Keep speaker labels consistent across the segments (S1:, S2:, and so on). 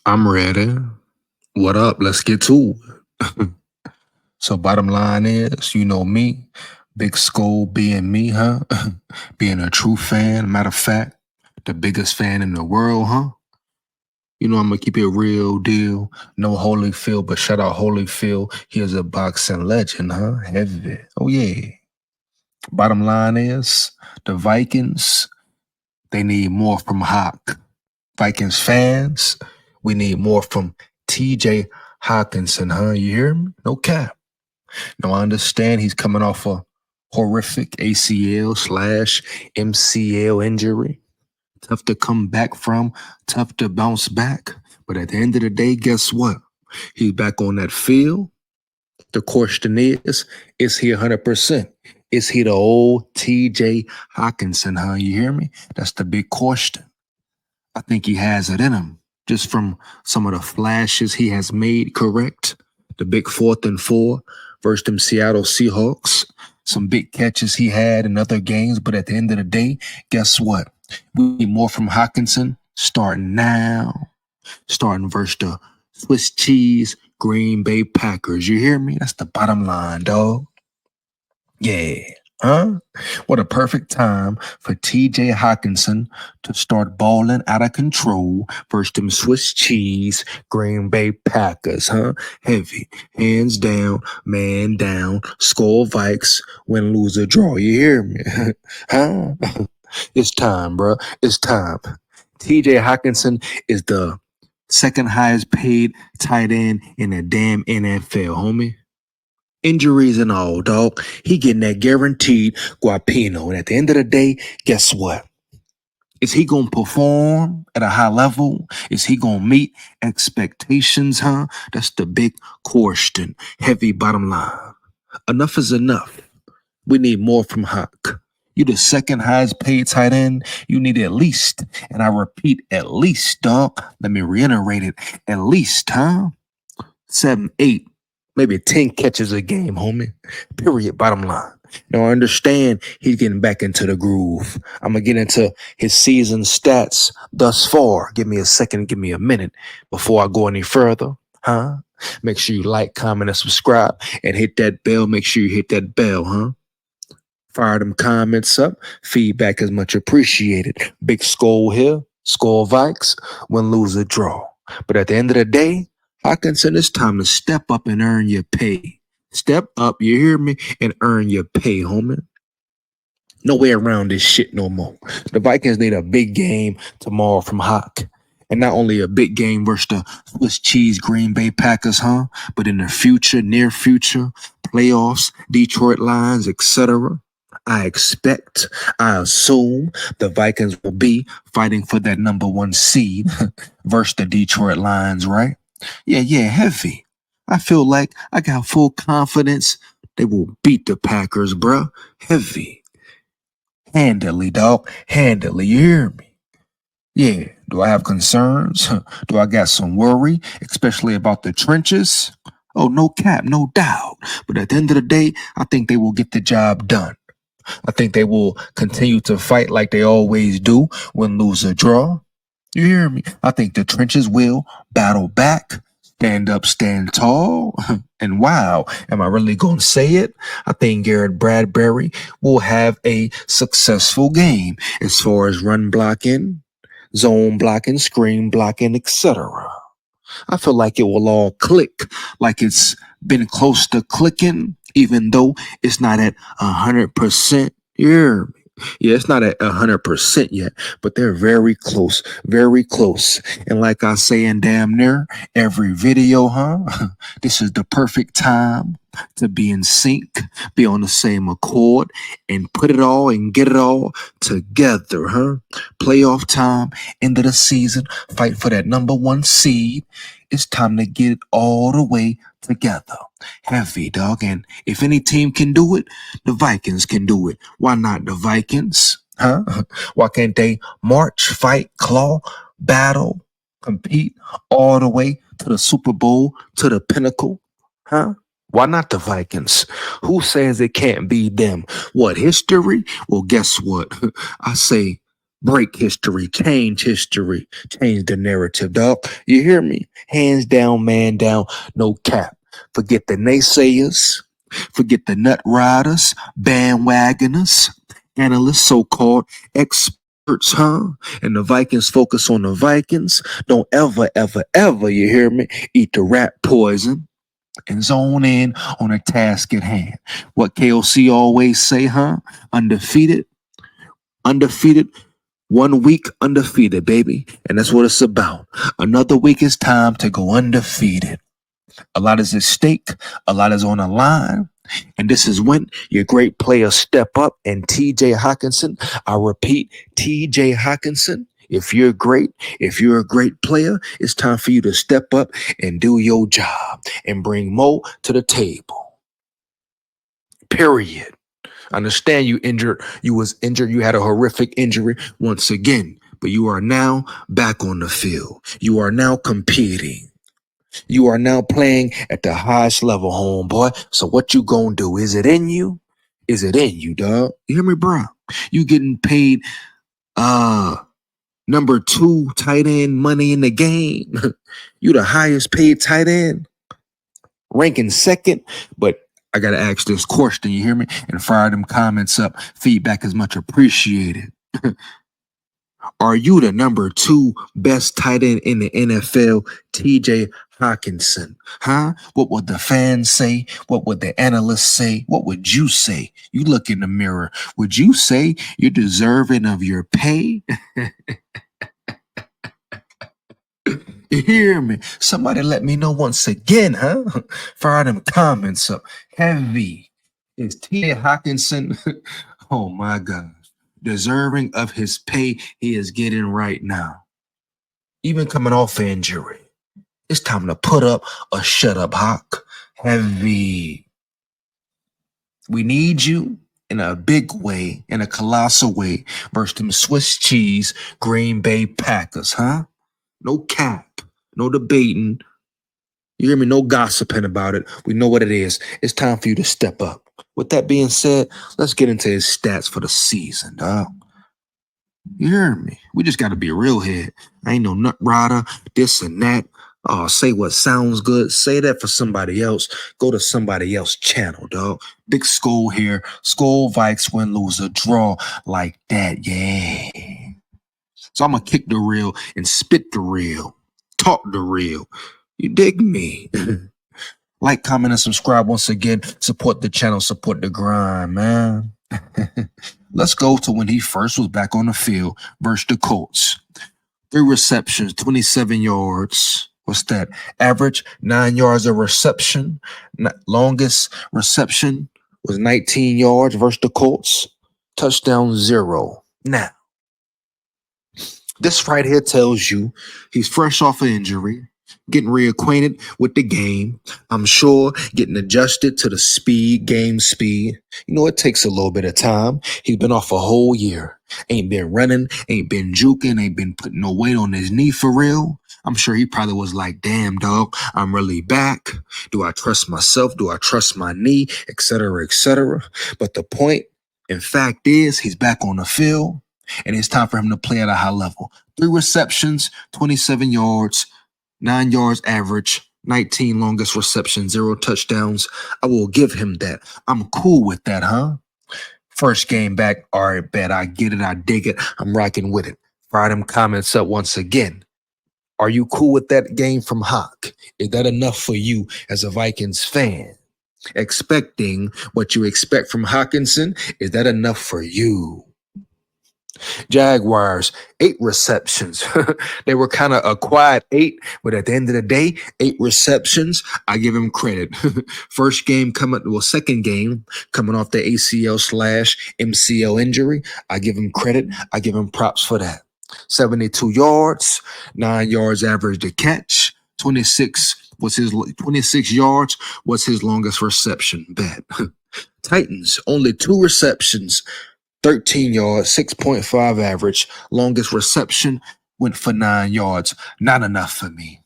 S1: I'm ready. What up? Let's get to it. So bottom line is, you know me, big SKOL being me, huh? Being a true fan. Matter of fact, the biggest fan in the world, huh? You know I'm gonna keep it real deal. No Holyfield, but shout out Holyfield. He is a boxing legend, huh? Heavy. Oh yeah. Bottom line is, the Vikings, they need more from Hawk. Vikings fans, we need more from tjhockenson, huh? You hear me? No cap. Now I understand he's coming off a horrific ACL slash MCL injury. Tough to come back from, tough to bounce back. But at the end of the day, guess what? He's back on that field. The question is he 100%? Is he the old TJ Hockenson, huh? You hear me? That's the big question. I think he has it in him, just from some of the flashes he has made, correct? The big 4th and 4 versus them Seattle Seahawks. Some big catches he had in other games, but at the end of the day, guess what? We need more from Hockenson starting now. Starting versus the Swiss cheese Green Bay Packers. You hear me? That's the bottom line, dog. Yeah. Huh? What a perfect time for TJ Hockenson to start balling out of control versus them Swiss cheese Green Bay Packers, huh? Heavy. Hands down, man down, SKOL Vikes, win, lose, or draw. You hear me? Huh? It's time, bro. It's time. TJ Hockenson is the second highest paid tight end in the damn NFL, homie. Injuries and all, dog. He getting that guaranteed guapino. And at the end of the day, guess what? Is he gonna perform at a high level? Is he gonna meet expectations, huh? That's the big question. Heavy bottom line. Enough is enough. We need more from Hawk. You the second highest paid tight end. You need at least, and I repeat, at least, dog. Let me reiterate it. At least, huh? 7, 8, maybe 10 catches a game, homie. Period. Bottom line. Now I understand he's getting back into the groove. I'm gonna get into his season stats thus far. Give me a second, give me a minute before I go any further. Huh? Make sure you like, comment, and subscribe, and hit that bell. Make sure you hit that bell, huh? Fire them comments up. Feedback is much appreciated. Big SKOL here. SKOL Vikes. Win, lose, or draw. But at the end of the day, Hockenson, it's time to step up and earn your pay. Step up, you hear me, and earn your pay, homie. No way around this shit no more. The Vikings need a big game tomorrow from Hawk. And not only a big game versus the Swiss cheese Green Bay Packers, huh? But in the future, near future, playoffs, Detroit Lions, etc. I expect, I assume the Vikings will be fighting for that number 1 seed versus the Detroit Lions, right? Yeah, heavy. I feel like I got full confidence they will beat the Packers, bruh. Heavy. Handily, dog. Handily. You hear me? Yeah. Do I have concerns? Do I got some worry, especially about the trenches? Oh, no cap, no doubt. But at the end of the day, I think they will get the job done. I think they will continue to fight like they always do, win, lose, or draw. You hear me? I think the trenches will battle back, stand up, stand tall. And wow, am I really going to say it? I think Garrett Bradbury will have a successful game as far as run blocking, zone blocking, screen blocking, etc. I feel like it will all click, like it's been close to clicking, even though it's not at 100%. You hear me? Yeah, it's not at 100% yet, but they're very close, very close. And like I say in damn near every video, huh? This is the perfect time to be in sync, be on the same accord, and put it all and get it all together, huh? Playoff time, end of the season, fight for that number 1 seed. It's time to get it all the way together. Heavy, dog. And if any team can do it, the Vikings can do it. Why not the Vikings? Huh? Why can't they march, fight, claw, battle, compete all the way to the Super Bowl, to the pinnacle? Huh? Why not the Vikings? Who says it can't be them? What, history? Well, guess what? I say Break history, change the narrative, dog. You hear me? Hands down, man down, no cap. Forget the naysayers, forget the nut riders, bandwagoners, analysts, so-called experts, huh? And the Vikings focus on the Vikings. Don't ever, ever, ever, you hear me? Eat the rat poison and zone in on a task at hand. What KOC always say, huh? Undefeated, undefeated, 1 week undefeated, baby. And that's what it's about. Another week is time to go undefeated. A lot is at stake, a lot is on the line. And this is when your great players step up. And Hockenson, I repeat, Hockenson, if you're a great player, it's time for you to step up and do your job and bring more to the table. Period. Understand you injured, you had a horrific injury once again, but you are now back on the field. You are now competing. You are now playing at the highest level, homeboy. So what you gonna do? Is it in you? Is it in you, dog? You hear me, bro? You getting paid number 2 tight end money in the game. You the highest paid tight end, ranking second, but I gotta ask this question, you hear me? And fire them comments up. Feedback is much appreciated. Are you the number 2 best tight end in the NFL, TJ Hockenson? Huh? What would the fans say? What would the analysts say? What would you say? You look in the mirror. Would you say you're deserving of your pay? You hear me? Somebody let me know once again, huh? Fire them comments up. Heavy. Is TJ Hockenson, oh my gosh, deserving of his pay he is getting right now? Even coming off injury. It's time to put up or shut up, Hawk. Heavy. We need you in a big way, in a colossal way, versus them Swiss cheese Green Bay Packers, huh? No cap, no debating. You hear me? No gossiping about it. We know what it is. It's time for you to step up. With that being said, let's get into his stats for the season, dog. You hear me? We just got to be real here. I ain't no nut rider, this and that. Oh, say what sounds good. Say that for somebody else. Go to somebody else's channel, dog. Big SKOL here. SKOL, Vikes, win, lose, or draw like that. Yeah. So I'm going to kick the reel and spit the reel. Talk the real. You dig me? Like, comment, and subscribe once again. Support the channel, support the grind, man. Let's go to when he first was back on the field versus the Colts. 3 receptions, 27 yards. What's that? Average 9 yards a reception. Longest reception was 19 yards versus the Colts. Touchdown 0. Now, this right here tells you he's fresh off an injury, getting reacquainted with the game. I'm sure getting adjusted to the game speed. You know, it takes a little bit of time. He's been off a whole year. Ain't been running, ain't been juking, ain't been putting no weight on his knee for real. I'm sure he probably was like, damn, dog, I'm really back. Do I trust myself? Do I trust my knee? Etc., etc. But the point, in fact, is he's back on the field. And it's time for him to play at a high level. 3 receptions, 27 yards, 9 yards average, 19 longest reception, 0 touchdowns. I will give him that. I'm cool with that, huh? First game back, all right, bet. I get it. I dig it. I'm rocking with it. Fire them comments up once again. Are you cool with that game from Hawk? Is that enough for you as a Vikings fan? Expecting what you expect from Hockenson, is that enough for you? Jaguars, 8 receptions. They were kind of a quiet 8, but at the end of the day, 8 receptions. I give him credit. Second game coming off the ACL/MCL injury. I give him credit. I give him props for that. 72 yards, 9 yards average to catch. 26 yards was his longest reception. Bet. Titans, only 2 receptions. 13 yards, 6.5 average. Longest reception went for 9 yards. Not enough for me.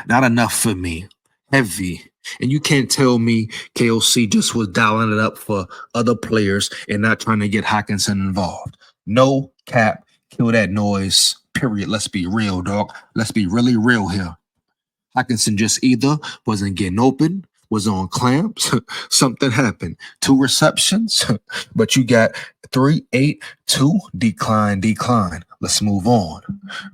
S1: Not enough for me. Heavy. And you can't tell me KOC just was dialing it up for other players and not trying to get Hockenson involved. No cap. Kill that noise. Period. Let's be real, dog. Let's be really real here. Hockenson just either wasn't getting open, was on clamps, something happened. 2 receptions, but you got 3, 8, 2, decline. Let's move on.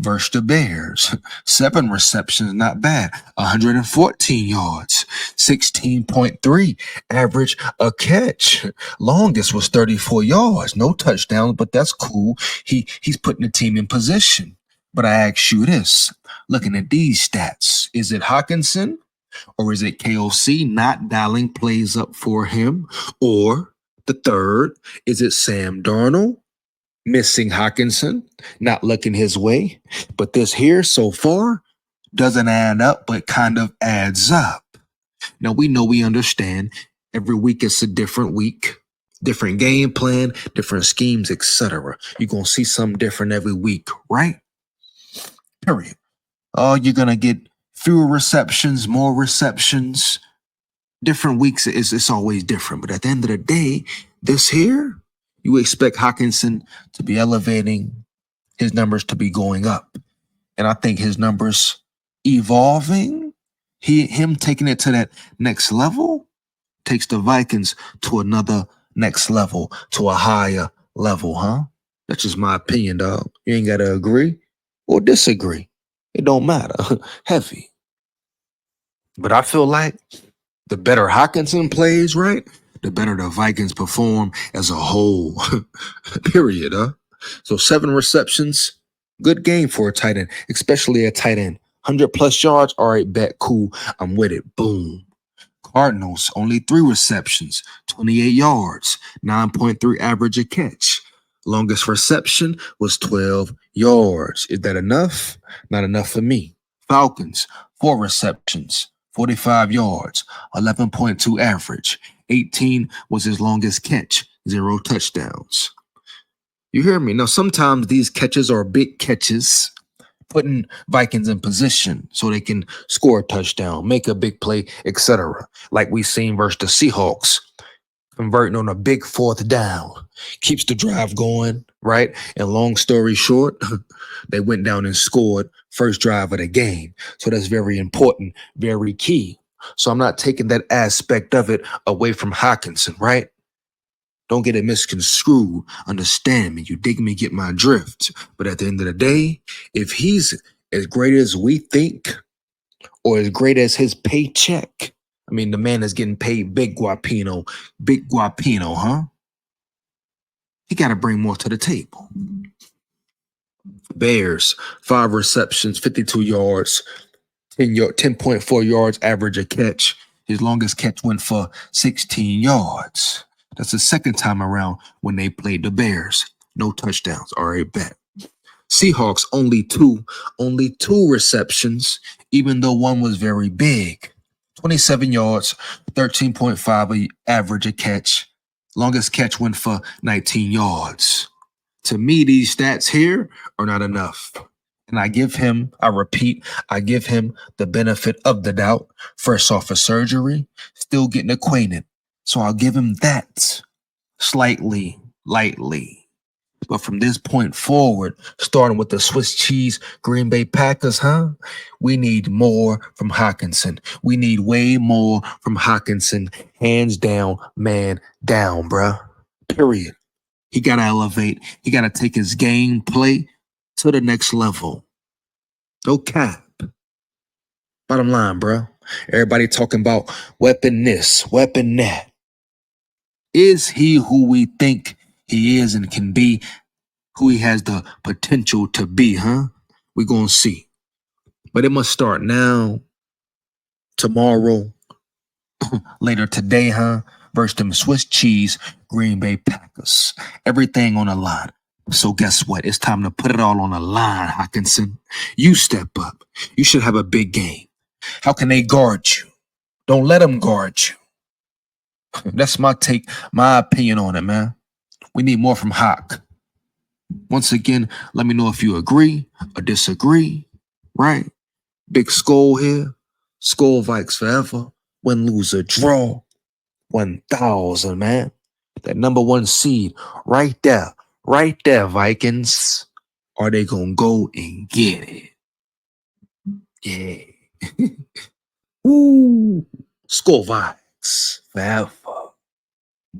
S1: Versus the Bears, 7 receptions, not bad. 114 yards, 16.3 average a catch. Longest was 34 yards, no touchdowns, but that's cool. He's putting the team in position. But I ask you this. Looking at these stats, is it Hockenson or is it KOC not dialing plays up for him? Or the third, is it Sam Darnold missing Hockenson, not looking his way? But this here so far doesn't add up, but kind of adds up. Now we understand every week it's a different week, different game plan, different schemes, etc. You're going to see something different every week, right? Period. Oh, you're going to get fewer receptions, more receptions. Different weeks, it's always different. But at the end of the day, this here, you expect Hockenson to be elevating, his numbers to be going up. And I think his numbers evolving, him taking it to that next level, takes the Vikings to another next level, to a higher level, huh? That's just my opinion, dog. You ain't got to agree or disagree. It don't matter. Heavy. But I feel like the better Hockenson plays, right, the better the Vikings perform as a whole. Period, huh? So 7 receptions, good game for a tight end, especially a tight end. 100 plus yards, all right, bet, cool. I'm with it. Boom. Cardinals, only 3 receptions, 28 yards, 9.3 average a catch. Longest reception was 12 yards. Is that enough? Not enough for me. Falcons, 4 receptions, 45 yards, 11.2 average. 18 was his longest catch, 0 touchdowns. You hear me? Now, sometimes these catches are big catches, putting Vikings in position so they can score a touchdown, make a big play, etc. Like we seen versus the Seahawks, converting on a big 4th down. Keeps the drive going, right? And long story short, they went down and scored first drive of the game. So that's very important, very key. So I'm not taking that aspect of it away from Hockenson, right? Don't get it misconstrued. Understand me. You dig me, get my drift. But at the end of the day, if he's as great as we think or as great as his paycheck, I mean, the man is getting paid big guapino, huh? He got to bring more to the table. Bears, 5 receptions, 52 yards, 10.4 yards average a catch. His longest catch went for 16 yards. That's the second time around when they played the Bears. No touchdowns. All right, bet. Seahawks, only two receptions, even though one was very big. 27 yards, 13.5 average a catch. Longest catch went for 19 yards. To me, these stats here are not enough. And I give him the benefit of the doubt. Fresh off of surgery, still getting acquainted. So I'll give him that slightly, lightly. But from this point forward, starting with the Swiss cheese Green Bay Packers, we need more from Hockenson. We need way more from Hockenson. Hands down, man down, bruh. Period. He got to elevate. He got to take his game play to the next level. No cap. Bottom line, bruh. Everybody talking about weapon this, weapon that. Is he who we think he is and can be, who he has the potential to be, huh? We're going to see. But it must start now, tomorrow, later today, huh? Versus them Swiss cheese Green Bay Packers. Everything on the line. So guess what? It's time to put it all on the line, Hockenson. You step up. You should have a big game. How can they guard you? Don't let them guard you. That's my take, my opinion on it, man. We need more from Hock. Once again, let me know if you agree or disagree, right? Big SKOL here. SKOL Vikes forever. Win, lose, or draw. 1,000, man. That number 1 seed right there, Right there, Vikings. Are they gonna go and get it? Yeah. Woo! SKOL Vikes.